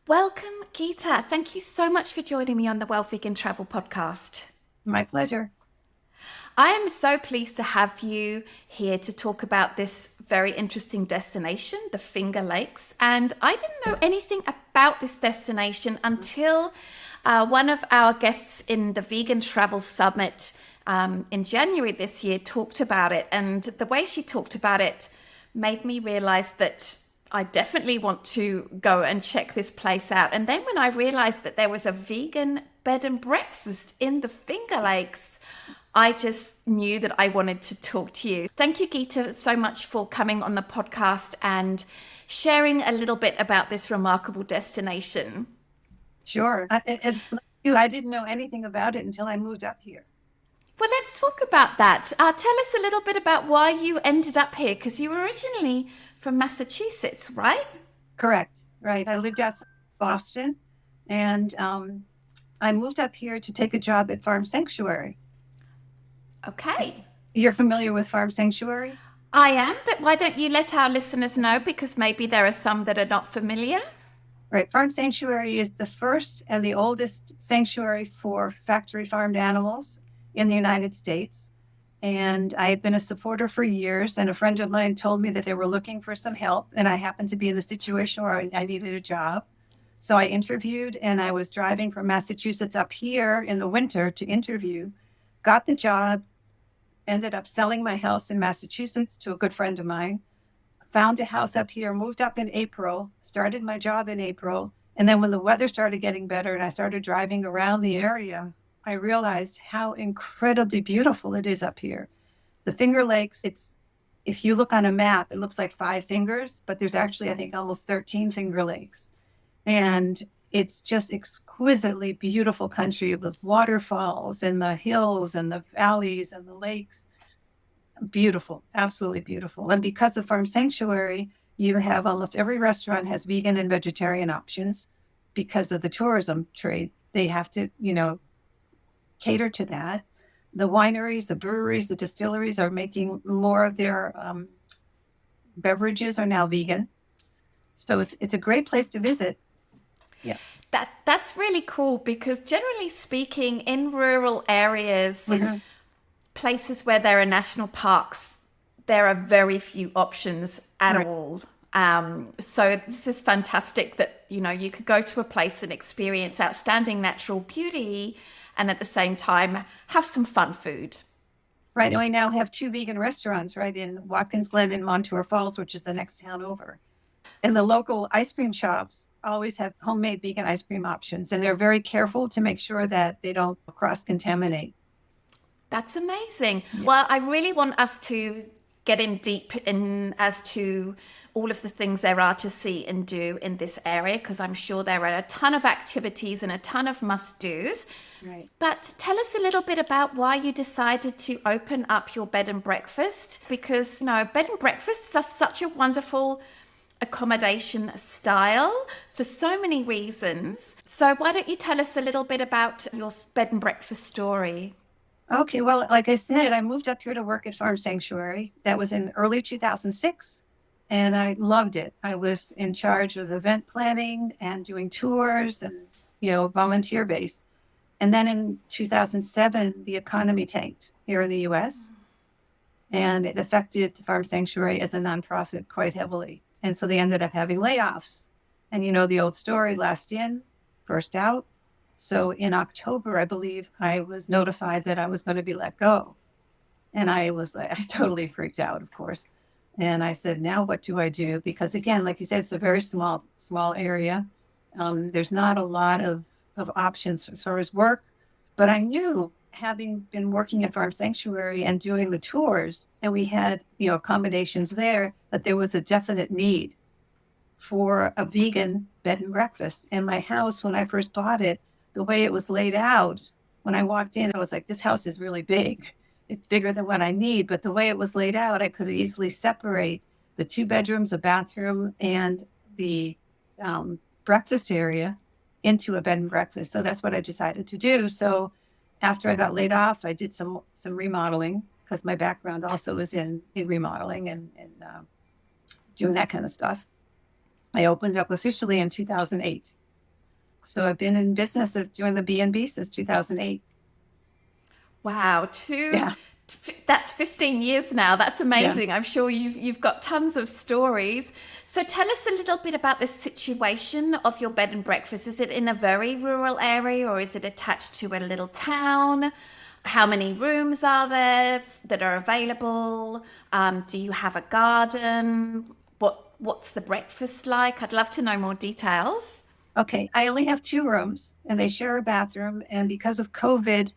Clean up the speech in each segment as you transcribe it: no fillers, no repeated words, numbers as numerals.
Welcome, Gita. Thank you so much for joining me on the Well Vegan Travel Podcast. My pleasure. I am so pleased to have you here to talk about this very interesting destination, the Finger Lakes. And I didn't know anything about this destination until one of our guests in the Vegan Travel Summit in January this year talked about it. And the way she talked about it made me realize that I definitely want to go and check this place out. And then when I realized that there was a vegan bed and breakfast in the Finger Lakes, I just knew that I wanted to talk to you. Thank you, Gita, so much for coming on the podcast and sharing a little bit about this remarkable destination. Sure. I didn't know anything about it until I moved up here. Well, let's talk about that. Tell us a little bit about why you ended up here, because you were originally from Massachusetts, right? Correct. Right. I lived outside Boston, and I moved up here to take a job at Farm Sanctuary. Okay. You're familiar with Farm Sanctuary? I am, but why don't you let our listeners know, because maybe there are some that are not familiar. Right. Farm Sanctuary is the first and the oldest sanctuary for factory farmed animals in the United States. And I had been a supporter for years, and a friend of mine told me that they were looking for some help, and I happened to be in the situation where I needed a job. So I interviewed, and I was driving from Massachusetts up here in the winter to interview, got the job, ended up selling my house in Massachusetts to a good friend of mine, found a house up here, moved up in April, started my job in April. And then when the weather started getting better and I started driving around the area, I realized how incredibly beautiful it is up here. The Finger Lakes, if you look on a map, it looks like 5 fingers, but there's actually, I think, almost 13 Finger Lakes. And it's just exquisitely beautiful country with waterfalls and the hills and the valleys and the lakes. Beautiful, absolutely beautiful. And because of Farm Sanctuary, you have almost every restaurant has vegan and vegetarian options because of the tourism trade. They have to, cater to that. The wineries, the breweries, the distilleries are making more of their beverages are now vegan. So it's a great place to visit. Yeah. That's really cool, because generally speaking, in rural areas, places where there are national parks, there are very few options at all. So this is fantastic that, you could go to a place and experience outstanding natural beauty and at the same time have some fun food. Right. And we now have 2 vegan restaurants, right, in Watkins Glen and Montour Falls, which is the next town over. And the local ice cream shops always have homemade vegan ice cream options, and they're very careful to make sure that they don't cross-contaminate. That's amazing. Yeah. Well, I really want us to get in deep in as to all of the things there are to see and do in this area, because I'm sure there are a ton of activities and a ton of must-dos. Right. But tell us a little bit about why you decided to open up your bed and breakfast, because, bed and breakfasts are such a wonderful accommodation style for so many reasons. So why don't you tell us a little bit about your bed and breakfast story? Okay, well, like I said, I moved up here to work at Farm Sanctuary. That was in early 2006, and I loved it. I was in charge of event planning and doing tours and, volunteer base. And then in 2007, the economy tanked here in the U.S., and it affected Farm Sanctuary as a nonprofit quite heavily. And so they ended up having layoffs. And the old story, last in, first out. So in October, I believe, I was notified that I was going to be let go. And I totally freaked out, of course. And I said, now what do I do? Because again, like you said, it's a very small area. There's not a lot of options as far as work. But I knew, having been working at Farm Sanctuary and doing the tours, and we had, accommodations there, that there was a definite need for a vegan bed and breakfast. And my house, when I first bought it, the way it was laid out, when I walked in, I was like, this house is really big. It's bigger than what I need. But the way it was laid out, I could easily separate the 2 bedrooms, a bathroom, and the breakfast area into a bed and breakfast. So that's what I decided to do. So after I got laid off, I did some remodeling, because my background also is in remodeling and doing that kind of stuff. I opened up officially in 2008. So I've been in business of doing the B&B since 2008. Wow, Yeah, that's 15 years now. That's yeah. amazing. I'm sure you've got tons of stories. So tell us a little bit about the situation of your bed and breakfast. Is it in a very rural area or is it attached to a little town? How many rooms are there that are available? Do you have a garden? What's the breakfast like? I'd love to know more details. Okay, I only have 2 rooms and they share a bathroom. And because of COVID,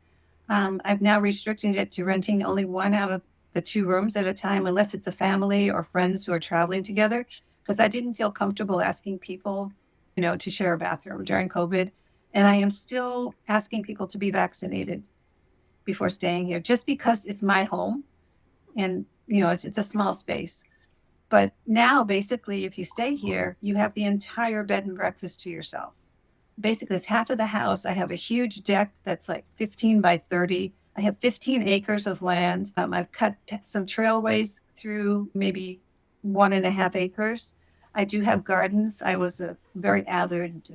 I've now restricted it to renting only one out of the 2 rooms at a time, unless it's a family or friends who are traveling together, because I didn't feel comfortable asking people, to share a bathroom during COVID. And I am still asking people to be vaccinated before staying here, just because it's my home and, it's a small space. But now, basically, if you stay here, you have the entire bed and breakfast to yourself. Basically, it's half of the house. I have a huge deck that's like 15 by 30. I have 15 acres of land. I've cut some trailways through maybe 1.5 acres. I do have gardens. I was a very avid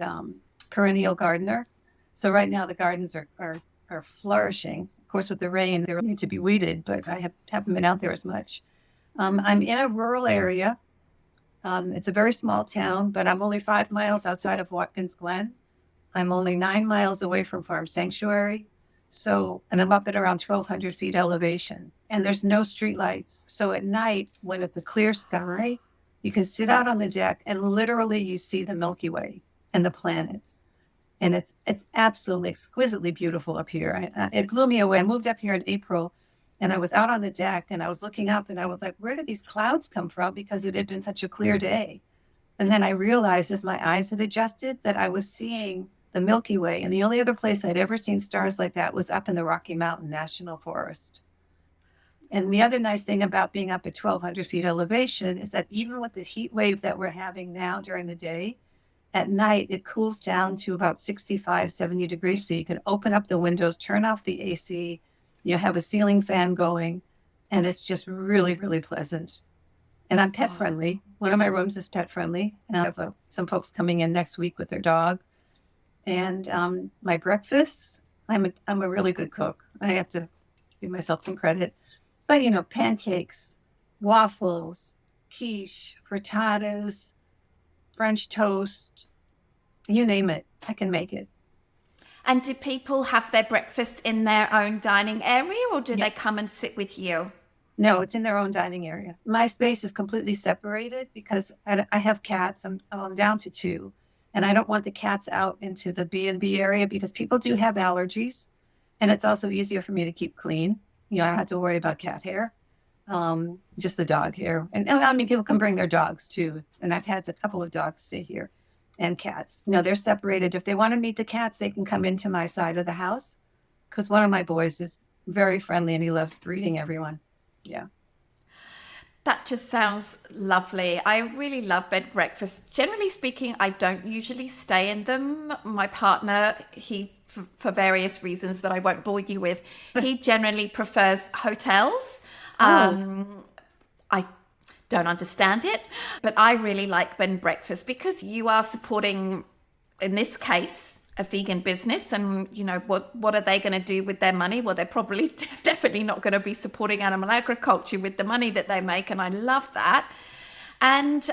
perennial gardener. So right now the gardens are flourishing. Of course, with the rain, they need to be weeded, but I haven't been out there as much. I'm in a rural area. It's a very small town, but I'm only 5 miles outside of Watkins Glen. I'm only 9 miles away from Farm Sanctuary. And I'm up at around 1,200 feet elevation, and there's no street lights. So at night, when it's a clear sky, you can sit out on the deck and literally you see the Milky Way and the planets. And it's absolutely exquisitely beautiful up here. It blew me away. I moved up here in April and I was out on the deck and I was looking up and I was like, where did these clouds come from? Because it had been such a clear day. And then I realized as my eyes had adjusted that I was seeing the Milky Way. And the only other place I'd ever seen stars like that was up in the Rocky Mountain National Forest. And the other nice thing about being up at 1,200 feet elevation is that even with the heat wave that we're having now during the day, at night it cools down to about 65, 70 degrees. So you can open up the windows, turn off the AC, have a ceiling fan going, and it's just really, really pleasant. And I'm pet friendly. One of my rooms is pet friendly. And I have some folks coming in next week with their dog. And my breakfast, I'm a really good cook. I have to give myself some credit. But, pancakes, waffles, quiche, frittatas, French toast, you name it, I can make it. And do people have their breakfast in their own dining area or do Yeah. they come and sit with you? No, it's in their own dining area. My space is completely separated because I have cats. I'm down to 2. And I don't want the cats out into the B&B area because people do have allergies. And it's also easier for me to keep clean. I don't have to worry about cat hair, just the dog hair. And I mean, people can bring their dogs too. And I've had a couple of dogs stay here and cats. They're separated. If they want to meet the cats, they can come into my side of the house because one of my boys is very friendly and he loves greeting everyone. Yeah. That just sounds lovely. I really love bed breakfast. Generally speaking, I don't usually stay in them. My partner, for various reasons that I won't bore you with, he generally prefers hotels. Oh, I don't understand it, but I really like bed and breakfast because you are supporting, in this case, a vegan business. And what are they going to do with their money? Well, they're probably definitely not going to be supporting animal agriculture with the money that they make, and I love that. And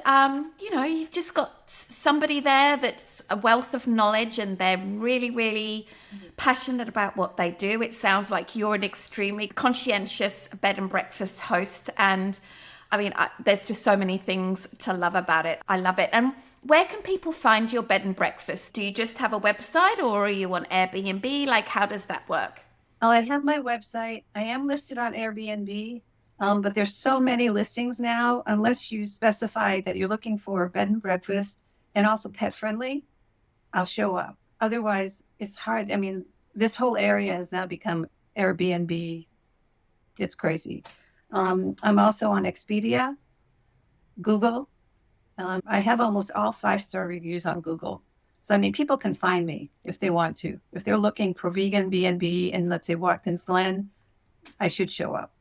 you've just got somebody there that's a wealth of knowledge and they're really, really passionate about what they do. It sounds like you're an extremely conscientious bed and breakfast host, and I mean, there's just so many things to love about it. I love it. And where can people find your bed and breakfast? Do you just have a website or are you on Airbnb? Like, how does that work? oh, I have my website. I am listed on Airbnb, but there's so many listings now. Unless you specify that you're looking for bed and breakfast and also pet friendly, I'll show up. Otherwise, it's hard. I mean, this whole area has now become Airbnb. It's crazy. I'm also on Expedia, Google. I have almost all 5-star reviews on Google. So, I mean, people can find me if they want to. If they're looking for vegan B&B in, let's say, Watkins Glen, I should show up.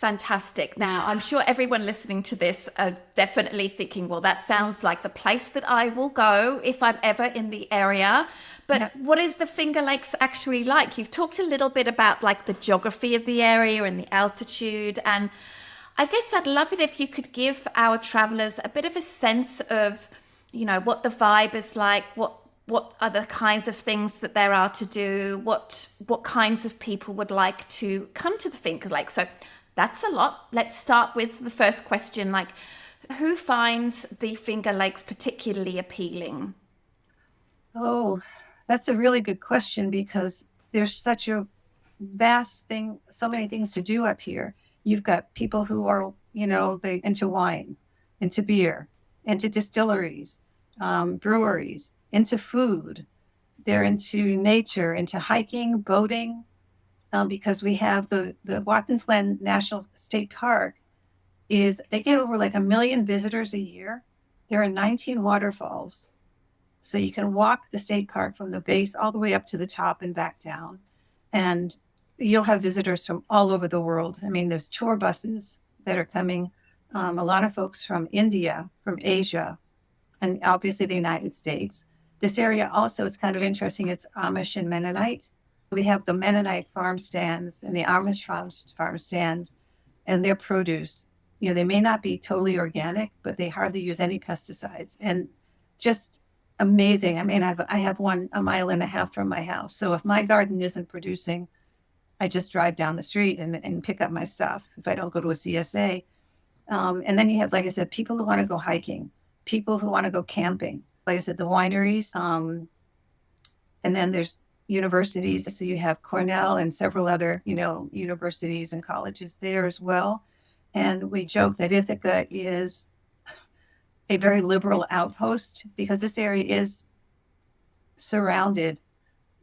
Fantastic. Now, I'm sure everyone listening to this are definitely thinking, well, that sounds like the place that I will go if I'm ever in the area. But Yeah. what is the Finger Lakes actually like? You've talked a little bit about like the geography of the area and the altitude. And I guess I'd love it if you could give our travelers a bit of a sense of, what the vibe is like, what are the kinds of things that there are to do, what kinds of people would like to come to the Finger Lakes. So that's a lot. Let's start with the first question, like who finds the Finger Lakes particularly appealing? Oh, that's a really good question because there's such a vast thing, so many things to do up here. You've got people who are, they into wine, into beer, into distilleries, breweries, into food. They're into nature, into hiking, boating, because we have the Watkins Glen National State Park they get over like 1 million visitors a year. There are 19 waterfalls. So you can walk the state park from the base all the way up to the top and back down. And you'll have visitors from all over the world. I mean, there's tour buses that are coming, a lot of folks from India, from Asia, and obviously the United States. This area also is kind of interesting. It's Amish and Mennonite. We have the Mennonite farm stands and the Amish farm stands and their produce. They may not be totally organic, but they hardly use any pesticides. And just amazing. I mean, I have one 1.5 miles from my house. So if my garden isn't producing, I just drive down the street and pick up my stuff if I don't go to a CSA. And then you have, like I said, people who want to go hiking, people who want to go camping. Like I said, the wineries. And then there's universities. So you have Cornell and several other, universities and colleges there as well. And we joke that Ithaca is a very liberal outpost because this area is surrounded,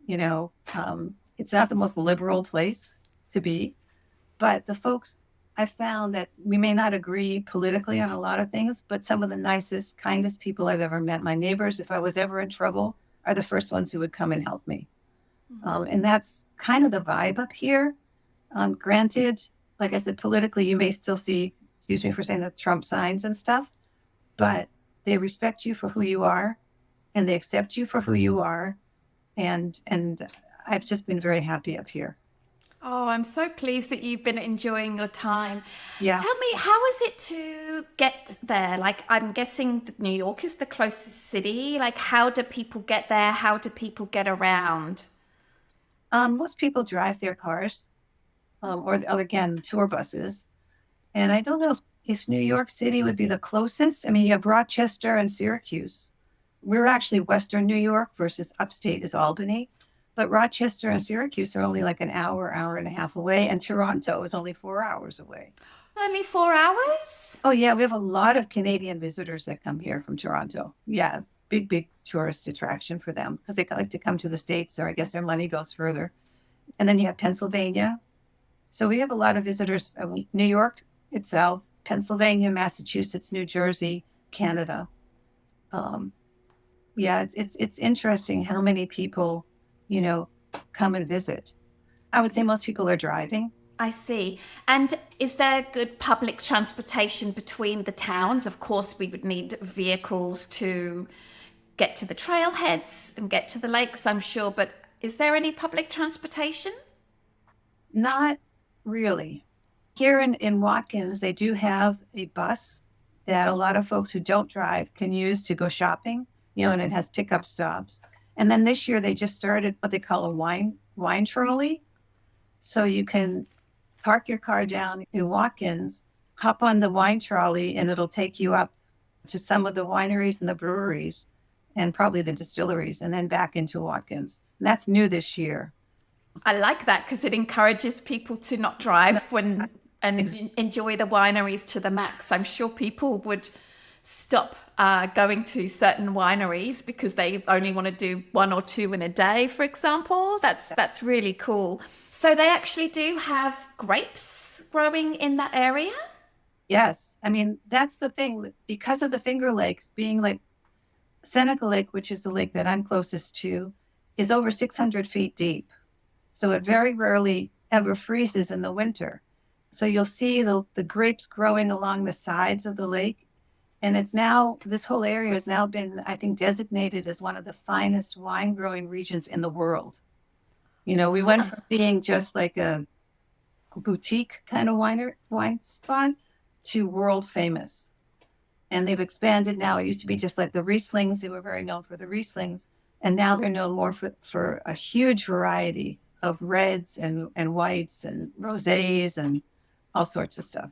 it's not the most liberal place to be, but the folks, I found that we may not agree politically on a lot of things, but some of the nicest, kindest people I've ever met. My neighbors, if I was ever in trouble, are the first ones who would come and help me. And that's kind of the vibe up here. Granted, like I said, politically, you may still see, excuse me for saying the Trump signs and stuff, but they respect you for who you are and they accept you for who you are. And I've just been very happy up here. Oh, I'm so pleased that you've been enjoying your time. Yeah. Tell me, how is it to get there? Like, I'm guessing that New York is the closest city. Like, how do people get there? How do people get around? Most people drive their cars, or again, tour buses. And I don't know if New York City would be the closest. I mean, you have Rochester and Syracuse. We're actually Western New York versus upstate is Albany. But Rochester and Syracuse are only like an hour and a half away. And Toronto is only 4 hours away. Only 4 hours? Oh, yeah. We have a lot of Canadian visitors that come here from Toronto. Yeah. Big tourist attraction for them because they like to come to the States, or I guess their money goes further. And then you have Pennsylvania. So we have a lot of visitors. New York itself, Pennsylvania, Massachusetts, New Jersey, Canada. Yeah, it's interesting how many people, come and visit. I would say most people are driving. I see. And is there good public transportation between the towns? Of course, we would need vehicles to get to the trailheads and get to the lakes, I'm sure. But is there any public transportation? Not really. Here in Watkins, they do have a bus that a lot of folks who don't drive can use to go shopping, and it has pickup stops. And then this year they just started what they call a wine trolley. So you can park your car down in Watkins, hop on the wine trolley, and it'll take you up to some of the wineries and the breweries and probably the distilleries and then back into Watkins. And that's new this year. I like that because it encourages people to not drive and enjoy the wineries to the max. I'm sure people would stop going to certain wineries because they only want to do 1 or 2 in a day, for example. That's really cool. So they actually do have grapes growing in that area? Yes. I mean, that's the thing. Because of the Finger Lakes being like Seneca Lake, which is the lake that I'm closest to, is over 600 feet deep. So it very rarely ever freezes in the winter. So you'll see the grapes growing along the sides of the lake. And it's now, this whole area has now been, I think, designated as one of the finest wine growing regions in the world. We went from being just like a boutique kind of wine spot to world famous. And they've expanded now. It used to be just like the Rieslings. They were very known for the Rieslings. And now they're known more for a huge variety of reds and whites and rosés and all sorts of stuff.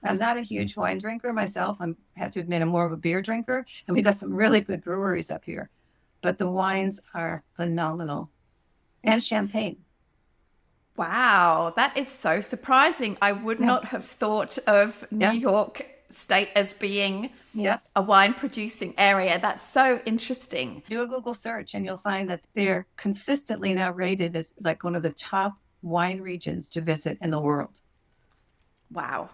I'm not a huge wine drinker myself. I have to admit I'm more of a beer drinker. And we got some really good breweries up here. But the wines are phenomenal. And champagne. Wow, that is so surprising. I would not have thought of New York State as being a wine producing area. That's so interesting. Do a Google search and you'll find that they're consistently now rated as like one of the top wine regions to visit in the world. Wow.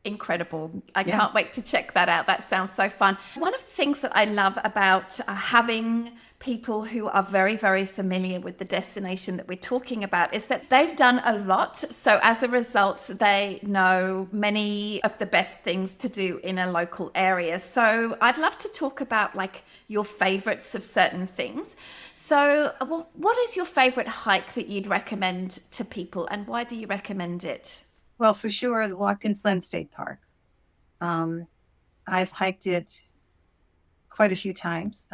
Incredible. I can't wait to check that out. That sounds so fun. One of the things that I love about having people who are very, very familiar with the destination that we're talking about is that they've done a lot. So as a result, they know many of the best things to do in a local area. So I'd love to talk about like your favorites of certain things. So what is your favorite hike that you'd recommend to people and why do you recommend it? Well, for sure, the Watkins Glen State Park. I've hiked it quite a few times.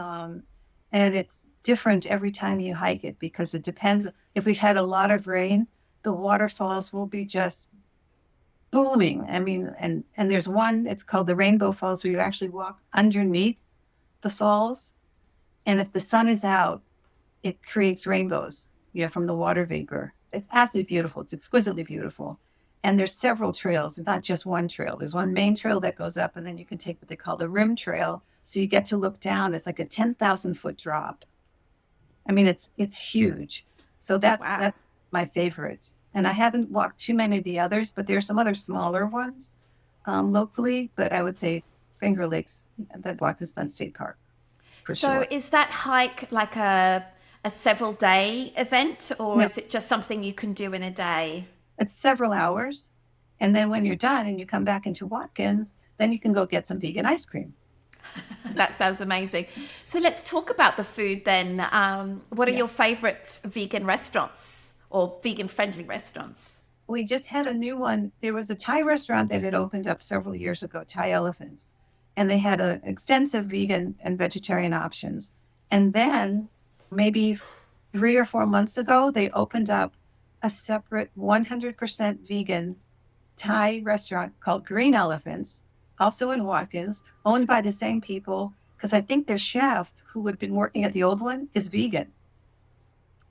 And it's different every time you hike it because it depends. If we've had a lot of rain, the waterfalls will be just booming. I mean, and there's one, it's called the Rainbow Falls, where you actually walk underneath the falls. And if the sun is out, it creates rainbows, from the water vapor. It's absolutely beautiful. It's exquisitely beautiful. And there's several trails. It's not just one trail. There's one main trail that goes up, and then you can take what they call the rim trail. So you get to look down. It's like a 10,000 foot drop. I mean, it's huge. So that's my favorite. And I haven't walked too many of the others, but there's some other smaller ones locally. But I would say Finger Lakes, that Watkins Glen State Park. For sure. So is that hike like a several day event, or is it just something you can do in a day? It's several hours. And then when you're done and you come back into Watkins, then you can go get some vegan ice cream. That sounds amazing. So let's talk about the food then. What are your favorites vegan restaurants or vegan friendly restaurants? We just had a new one. There was a Thai restaurant that had opened up several years ago, Thai Elephants. And they had extensive vegan and vegetarian options. And then maybe 3 or 4 months ago, they opened up a separate 100% vegan Thai restaurant called Green Elephants, also in Watkins, owned by the same people, because I think their chef, who had been working at the old one, is vegan.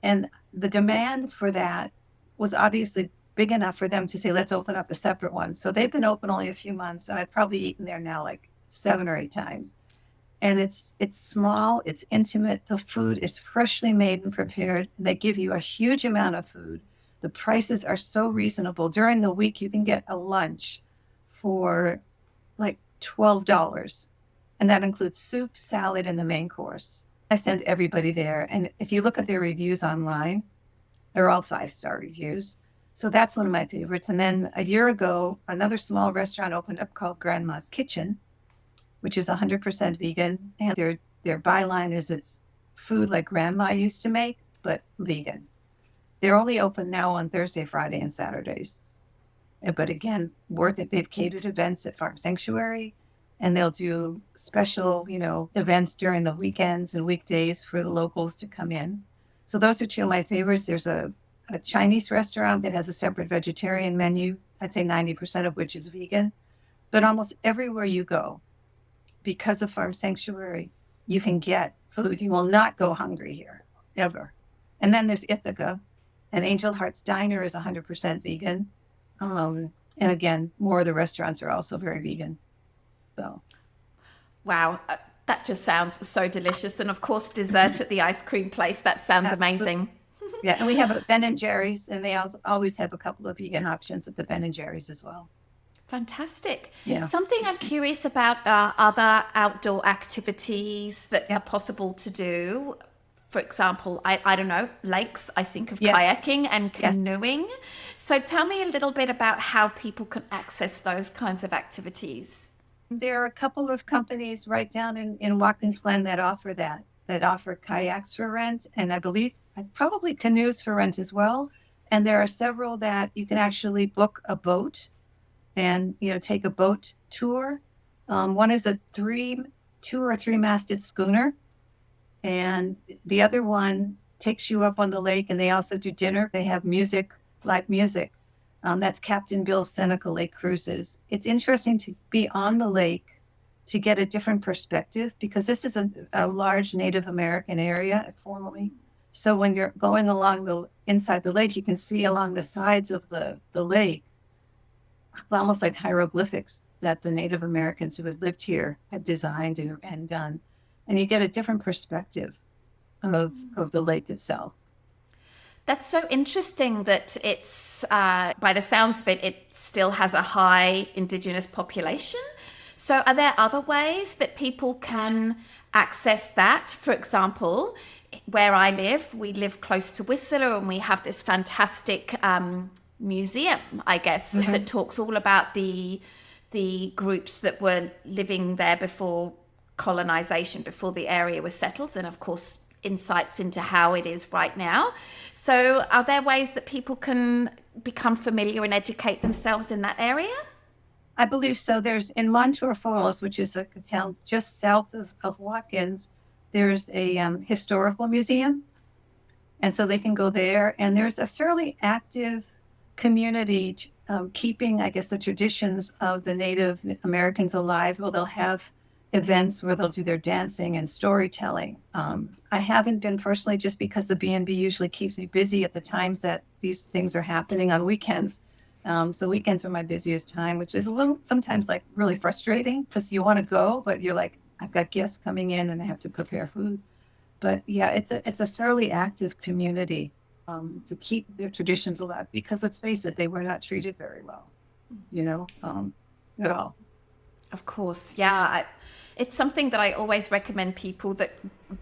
And the demand for that was obviously big enough for them to say, let's open up a separate one. So they've been open only a few months. I've probably eaten there now like 7 or 8 times. And it's small, it's intimate. The food is freshly made and prepared. They give you a huge amount of food. The prices are so reasonable. During the week, you can get a lunch for like $12. And that includes soup, salad, and the main course. I send everybody there. And if you look at their reviews online, they're all 5-star reviews. So that's one of my favorites. And then a year ago, another small restaurant opened up called Grandma's Kitchen, which is 100% vegan. And their byline is it's food like grandma used to make, but vegan. They're only open now on Thursday, Friday, and Saturdays. But again, worth it. They've catered events at Farm Sanctuary, and they'll do special, events during the weekends and weekdays for the locals to come in. So those are 2 of my favorites. There's a Chinese restaurant that has a separate vegetarian menu, I'd say 90% of which is vegan. But almost everywhere you go, because of Farm Sanctuary, you can get food. You will not go hungry here, ever. And then there's Ithaca, and Angel Heart's Diner is 100% vegan. And again, more of the restaurants are also very vegan. So, wow, that just sounds so delicious. And of course, dessert at the ice cream place. That sounds amazing. Yeah, and we have a Ben and Jerry's, and they always have a couple of vegan options at the Ben and Jerry's as well. Fantastic. Yeah. Something I'm curious about are other outdoor activities that are possible to do for example, I don't know, lakes, I think of Yes. kayaking and Yes. canoeing. So tell me a little bit about how people can access those kinds of activities. There are a couple of companies right down in Watkins Glen that offer kayaks for rent, and I believe probably canoes for rent as well. And there are several that you can actually book a boat and take a boat tour. One is a two or three masted schooner, and the other one takes you up on the lake, and they also do dinner. They have music, live music. That's Captain Bill's Seneca Lake Cruises. It's interesting to be on the lake to get a different perspective because this is a large Native American area formerly. So when you're going along inside the lake, you can see along the sides of the lake, almost like hieroglyphics that the Native Americans who had lived here had designed and done. And you get a different perspective of the lake itself. That's so interesting that it's, by the sounds of it, it still has a high Indigenous population. So, are there other ways that people can access that? For example, where I live, we live close to Whistler and we have this fantastic museum, I guess, that talks all about the groups that were living there before colonization, before the area was settled, and of course, insights into how it is right now. So, are there ways that people can become familiar and educate themselves in that area? I believe so. There's in Montour Falls, which is a town just south of Watkins, there's a historical museum. And so they can go there. And there's a fairly active community keeping, I guess, the traditions of the Native Americans alive. Well, they'll have events where they'll do their dancing and storytelling. I haven't been personally just because the B&B usually keeps me busy at the times that these things are happening on weekends. So weekends are my busiest time, which is a little sometimes like really frustrating because you want to go, but you're like, I've got guests coming in and I have to prepare food. But yeah, it's a fairly active community to keep their traditions alive because let's face it, they were not treated very well, at all. Of course, yeah. It's something that I always recommend people that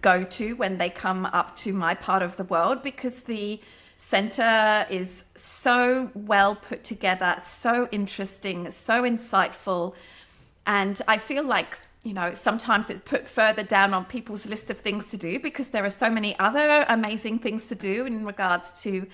go to when they come up to my part of the world because the center is so well put together, so interesting, so insightful. And I feel like, sometimes it's put further down on people's list of things to do because there are so many other amazing things to do in regards to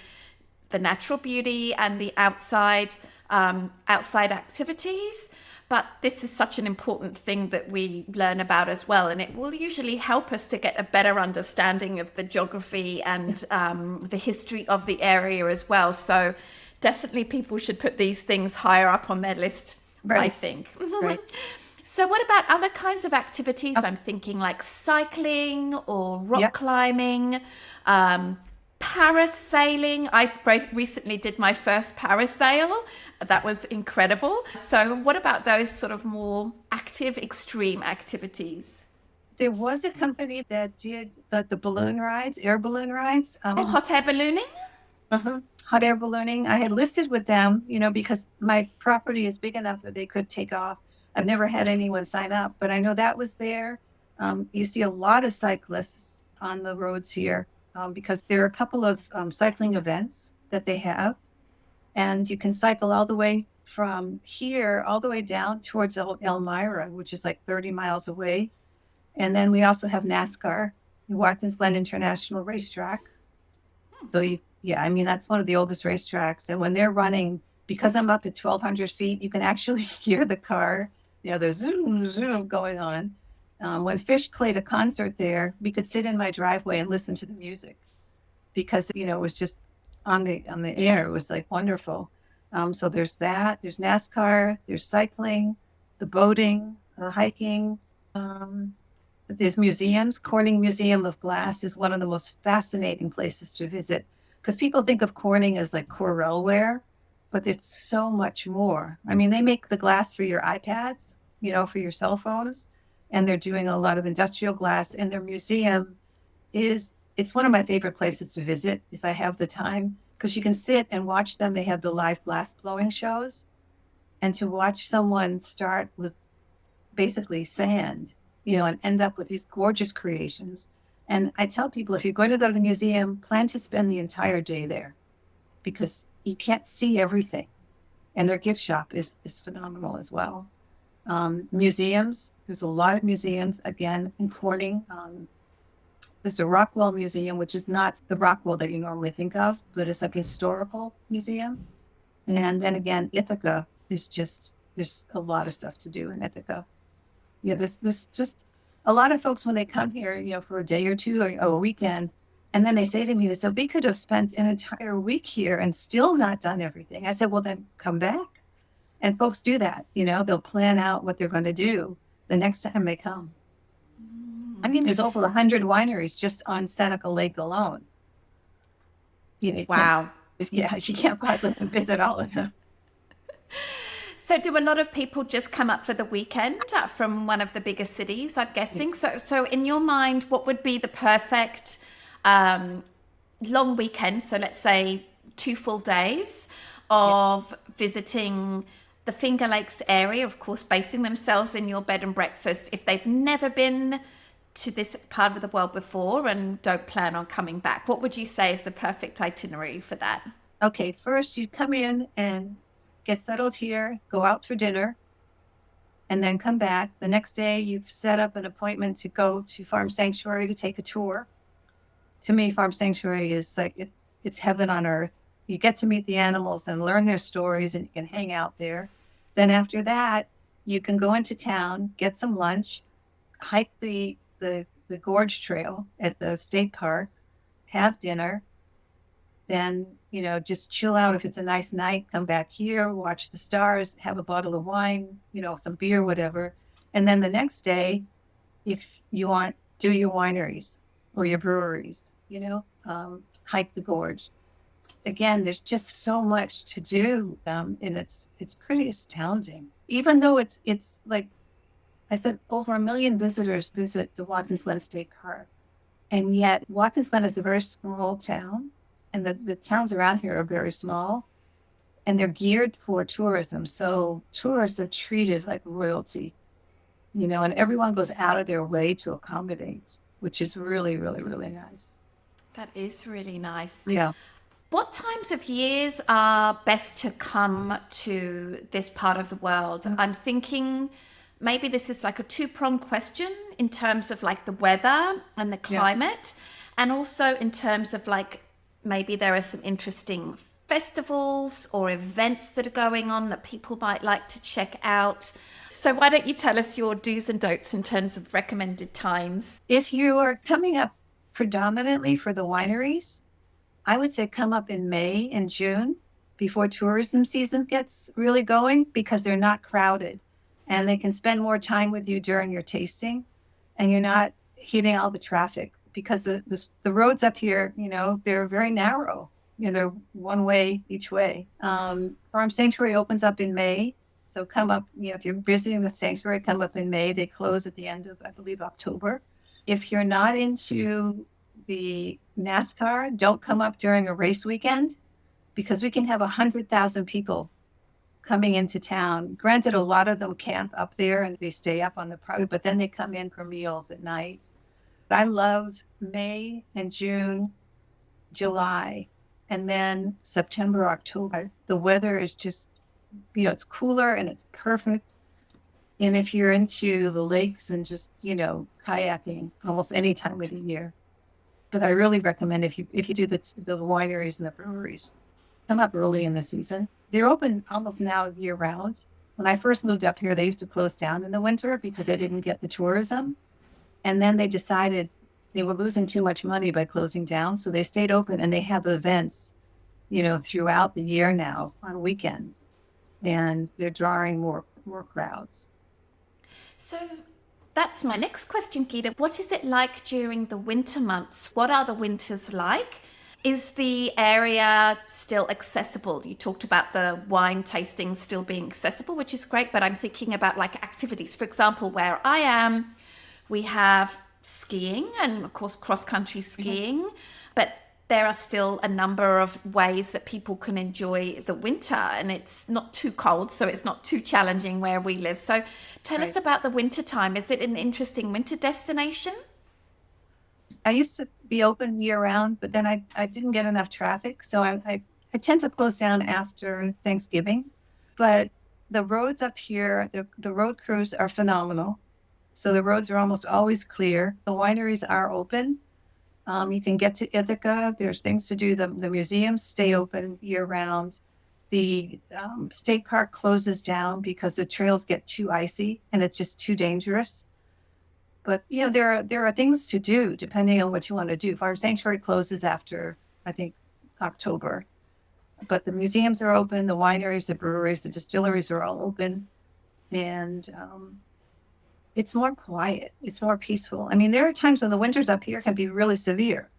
the natural beauty and the outside activities. But this is such an important thing that we learn about as well. And it will usually help us to get a better understanding of the geography and the history of the area as well. So definitely people should put these things higher up on their list, right. I think. Right. So what about other kinds of activities? I'm thinking like cycling or rock climbing, parasailing. I recently did my first parasail. That was incredible. So what about those sort of more active, extreme activities? There was a company that did the balloon rides, air balloon rides. Hot air ballooning? Hot air ballooning. I had listed with them, because my property is big enough that they could take off. I've never had anyone sign up, but I know that was there. You see a lot of cyclists on the roads here. Because there are a couple of cycling events that they have. And you can cycle all the way from here, all the way down towards Elmira, which is like 30 miles away. And then we also have NASCAR, Watkins Glen International Racetrack. So, that's one of the oldest racetracks. And when they're running, because I'm up at 1,200 feet, you can actually hear the car. There's zoom, zoom going on. When Fish played a concert there, we could sit in my driveway and listen to the music because, it was just on the air. It was like wonderful. So there's that. There's NASCAR. There's cycling, the boating, the hiking. There's museums. Corning Museum of Glass is one of the most fascinating places to visit because people think of Corning as like Corelware, but it's so much more. I mean, they make the glass for your iPads, for your cell phones. And they're doing a lot of industrial glass, and their museum it's one of my favorite places to visit if I have the time, because you can sit and watch them. They have the live glass blowing shows, and to watch someone start with basically sand, and end up with these gorgeous creations. And I tell people, if you're going to go to the museum, plan to spend the entire day there because you can't see everything. And their gift shop is phenomenal as well. Museums, there's a lot of museums, again, in Corning. There's a Rockwell Museum, which is not the Rockwell that you normally think of, but it's like a historical museum. And then again, Ithaca is just, there's a lot of stuff to do in Ithaca. Yeah, there's just a lot of folks when they come here, for a day or two or a weekend, and then they say to me, they said, we could have spent an entire week here and still not done everything. I said, well, then come back. And folks do that, they'll plan out what they're going to do the next time they come. I mean, there's over 100 wineries just on Seneca Lake alone. Wow. You can't possibly visit all of them. So do a lot of people just come up for the weekend from one of the bigger cities, I'm guessing? So in your mind, what would be the perfect long weekend? So let's say 2 full days of visiting the Finger Lakes area, of course, basing themselves in your bed and breakfast. If they've never been to this part of the world before and don't plan on coming back, what would you say is the perfect itinerary for that? Okay, first you come in and get settled here, go out for dinner, and then come back. The next day, you've set up an appointment to go to Farm Sanctuary to take a tour. To me, Farm Sanctuary is like, it's heaven on earth. You get to meet the animals and learn their stories, and you can hang out there. Then after that, you can go into town, get some lunch, hike the gorge trail at the state park, have dinner, then, just chill out. If it's a nice night, come back here, watch the stars, have a bottle of wine, some beer, whatever. And then the next day, if you want, do your wineries or your breweries, hike the gorge. Again, there's just so much to do. And it's pretty astounding. Even though it's like I said, over 1 million visitors visit the Watkins Glen State Park. And yet Watkins Glen is a very small town. And the towns around here are very small, and they're geared for tourism. So tourists are treated like royalty, and everyone goes out of their way to accommodate, which is really, really, really nice. That is really nice. Yeah. What times of years are best to come to this part of the world? I'm thinking maybe this is like a 2-pronged question in terms of like the weather and the climate, and also in terms of like, maybe there are some interesting festivals or events that are going on that people might like to check out. So why don't you tell us your do's and don'ts in terms of recommended times? If you are coming up predominantly for the wineries, I would say come up in May and June before tourism season gets really going, because they're not crowded and they can spend more time with you during your tasting, and you're not hitting all the traffic. Because the roads up here, they're very narrow. They're one way each way. Farm Sanctuary opens up in May. So come up, if you're visiting the sanctuary, come up in May. They close at the end of, I believe, October. If you're not into the NASCAR, don't come up during a race weekend, because we can have 100,000 people coming into town. Granted, a lot of them camp up there and they stay up on the property, but then they come in for meals at night. I love May and June, July, and then September, October. The weather is just, it's cooler and it's perfect. And if you're into the lakes and just, kayaking, almost any time of the year. But I really recommend if you do the wineries and the breweries, come up early in the season. They're open almost now year round. When I first moved up here, they used to close down in the winter because they didn't get the tourism. And then they decided they were losing too much money by closing down. So they stayed open, and they have events, throughout the year now on weekends. And they're drawing more crowds. So that's my next question, Gita. What is it like during the winter months? What are the winters like? Is the area still accessible? You talked about the wine tasting still being accessible, which is great. But I'm thinking about like activities. For example, where I am, we have skiing and, of course, cross-country skiing, yes. But there are still a number of ways that people can enjoy the winter, and it's not too cold, so it's not too challenging where we live. So tell us about the winter time. Is it an interesting winter destination? I used to be open year round, but then I didn't get enough traffic. So I tend to close down after Thanksgiving. But the roads up here, the road crews are phenomenal. So the roads are almost always clear. The wineries are open. You can get to Ithaca. There's things to do. The museums stay open year round. The state park closes down because the trails get too icy and it's just too dangerous. But there are things to do depending on what you want to do. Farm Sanctuary closes after I think October, but the museums are open. The wineries, the breweries, the distilleries are all open, and it's more quiet. It's more peaceful. I mean, there are times when the winters up here can be really severe,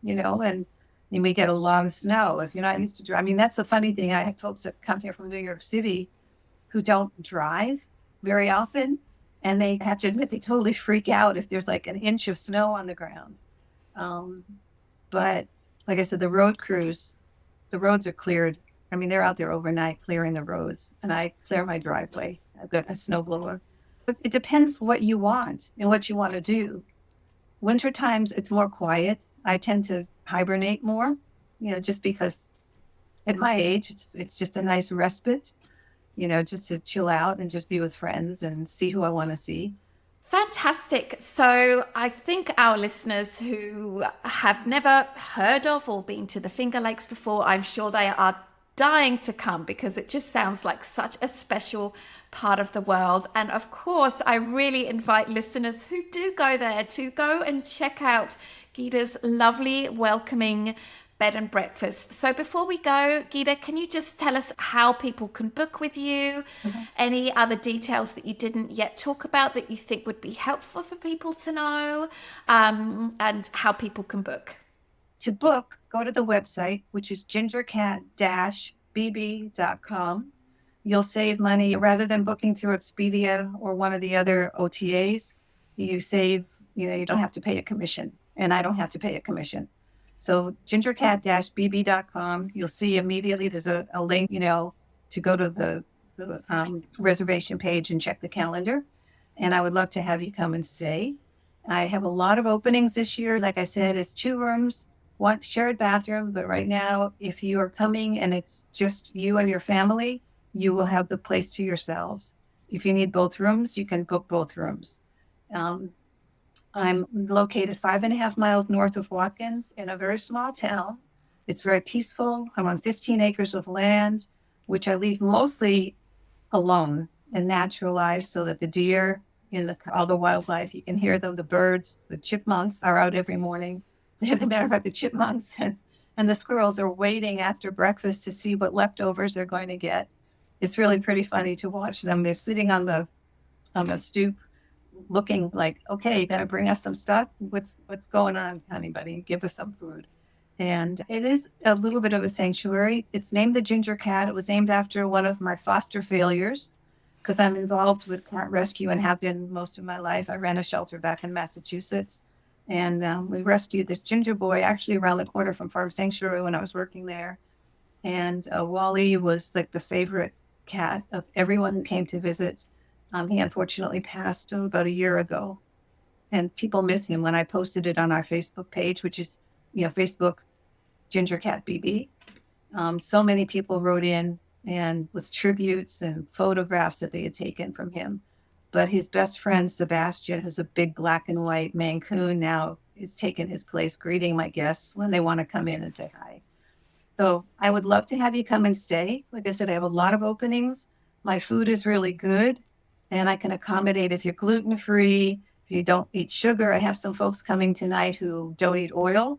and we get a lot of snow. If you're not used to drive, I mean, that's the funny thing. I have folks that come here from New York City who don't drive very often, and they have to admit they totally freak out if there's like an inch of snow on the ground. But like I said, the road crews, the roads are cleared. I mean, they're out there overnight clearing the roads, and I clear my driveway. I've got a snow blower. But it depends what you want and what you want to do. Winter times, it's more quiet. I tend to hibernate more, just because at my age, it's just a nice respite, just to chill out and just be with friends and see who I want to see. Fantastic. So I think our listeners who have never heard of or been to the Finger Lakes before, I'm sure they are dying to come because it just sounds like such a special part of the world. And of course, I really invite listeners who do go there to go and check out Gita's lovely, welcoming bed and breakfast. So before we go, Gita, can you just tell us how people can book with you? Any other details that you didn't yet talk about that you think would be helpful for people to know, and how people can book? To book, go to the website, which is gingercat-bb.com. You'll save money rather than booking through Expedia or one of the other OTAs. You save, you don't have to pay a commission, and I don't have to pay a commission. So gingercat-bb.com, you'll see immediately there's a link, to go to the reservation page and check the calendar. And I would love to have you come and stay. I have a lot of openings this year. Like I said, it's 2 rooms, 1 shared bathroom. But right now, if you are coming and it's just you and your family, you will have the place to yourselves. If you need both rooms, you can book both rooms. I'm located 5.5 miles north of Watkins in a very small town. It's very peaceful. I'm on 15 acres of land, which I leave mostly alone and naturalized so that the deer and all the wildlife, you can hear them, the birds, the chipmunks are out every morning. As a matter of fact, the chipmunks and the squirrels are waiting after breakfast to see what leftovers they're going to get. It's really pretty funny to watch them. They're sitting on the stoop looking like, okay, you gotta bring us some stuff. What's going on, honey buddy? Give us some food. And it is a little bit of a sanctuary. It's named the Ginger Cat. It was named after one of my foster failures because I'm involved with cat rescue and have been most of my life. I ran a shelter back in Massachusetts, and we rescued this ginger boy actually around the corner from Farm Sanctuary when I was working there. And Wally was like the favorite cat of everyone who came to visit. He unfortunately passed about a year ago, and people miss him. When I posted it on our Facebook page, which is, Facebook Ginger Cat B&B, so many people wrote in and with tributes and photographs that they had taken from him. But his best friend, Sebastian, who's a big black and white Mancoon now, is taking his place, greeting my guests when they want to come in and say hi. So I would love to have you come and stay. Like I said, I have a lot of openings. My food is really good. And I can accommodate if you're gluten-free, if you don't eat sugar. I have some folks coming tonight who don't eat oil.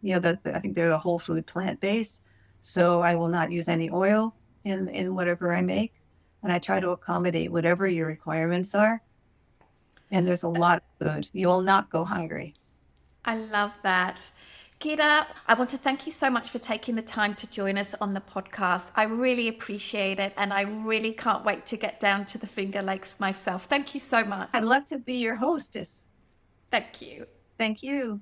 I think they're the whole food plant-based. So I will not use any oil in whatever I make. And I try to accommodate whatever your requirements are. And there's a lot of food. You will not go hungry. I love that. Gita, I want to thank you so much for taking the time to join us on the podcast. I really appreciate it, and I really can't wait to get down to the Finger Lakes myself. Thank you so much. I'd love to be your hostess. Thank you. Thank you.